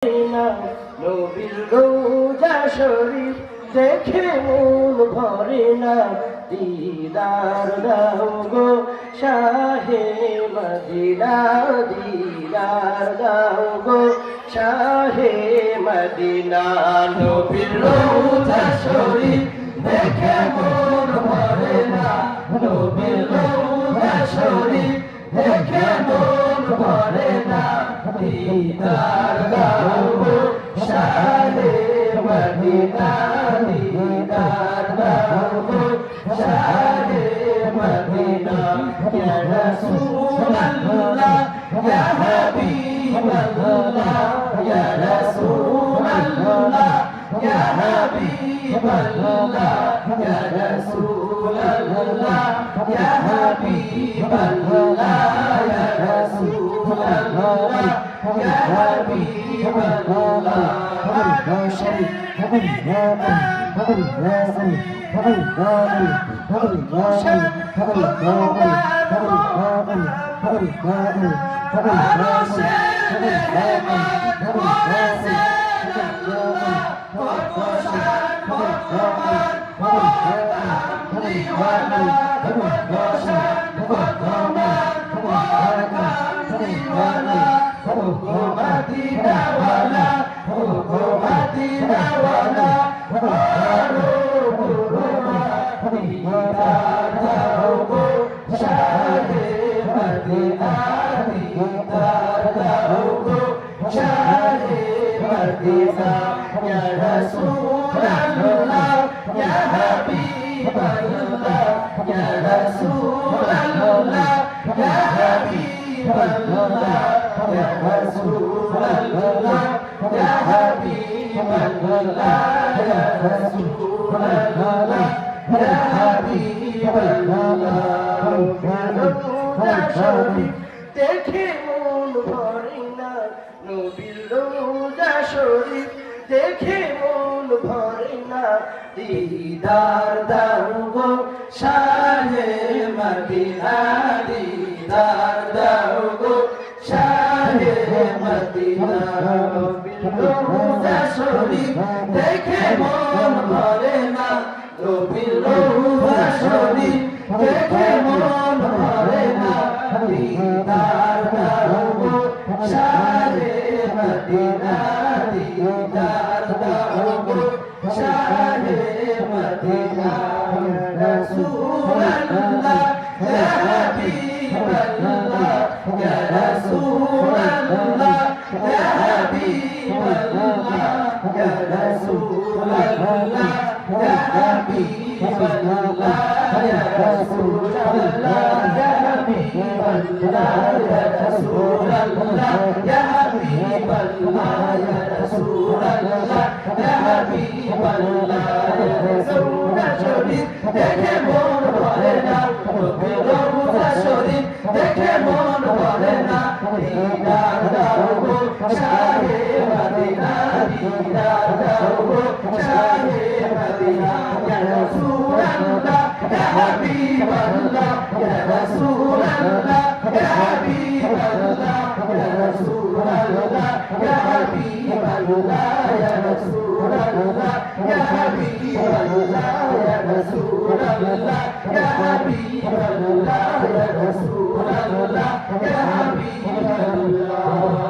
না নবীর রোজা শরীফ দেখে মন ভরে না দিদার দাও গো শাহে মদিনা দিদার দাও গো শাহে মদিনা নবীর রোজা শরীফ দেখে মন ভরে না নবীর রোজা শরীফ দেখে মন ভরে না দিদার দাও গো শাহে মদিনা দিদার দাও গো শাহে মদিনা ইয়া রাসূলুল্লাহ ইয়া হাবিবাল্লাহ ইয়া রাসূলুল্লাহ ইয়া হাবিবাল্লাহ ইয়া রাসূলুল্লাহ ইয়া হাবিবাল্লাহ ইয়া রাসূলুল্লাহ ইয়া হাবিবাল্লাহ Ya Rasulullah, Ya Habiballah, Ya Rasulullah, Ya Habiballah, Ya Rasulullah, Ya Habiballah, Ya Rasulullah, Ya Habiballah. দেখে মন ভরে না নবীর রোজা শরীফ দেখে মন ভরে না দিদার দাও গো শাহে মদিনা দিদার দাও গো শাহে মদিনা নবীর রোজা শরীফ দেখে মন ভরে না নবীর রোজা শরীফ দেখে মন ভরে না দিদার দাও গো শাহে মদিনা দিদার দাও গো শাহে মদিনা রাসূলুল্লাহ ইয়া হাবিবাল্লাহ ইয়া রাসূলুল্লাহ ইয়া হাবিবাল্লাহ ইয়া রাসূলুল্লাহ ইয়া হাবিবাল্লাহ ইয়া রাসূলুল্লাহ ইয়া হাবিবাল্লাহ ইয়া রাসূলুল্লাহ ইয়া হাবিবাল্লাহ ইয়া রাসূলুল্লাহ ইয়া হাবিবাল্লাহ ইয়া রওজা শরীফ দেখে মন ভরে না নবীর রওজা শরীফ দেখে মন ভরে না দিদার দাও গো শাহে মদিনা দিদার দাও গো শাহে মদিনা ইয়া রাসূলুল্লাহ ইয়া হাবিবাল্লাহ ইয়া রাসূলুল্লাহ ইয়া হাবিবাল্লাহ ইয়া রাসূলুল্লাহ ইয়া হাবিবাল্লাহ ইয়া রাসূলুল্লাহ ইয়া হাবিবাল্লাহ ইয়া রাসূলুল্লাহ ইয়া হাবিবাল্লাহ ইয়া রাসূলুল্লাহ ইয়া হাবিবাল্লাহ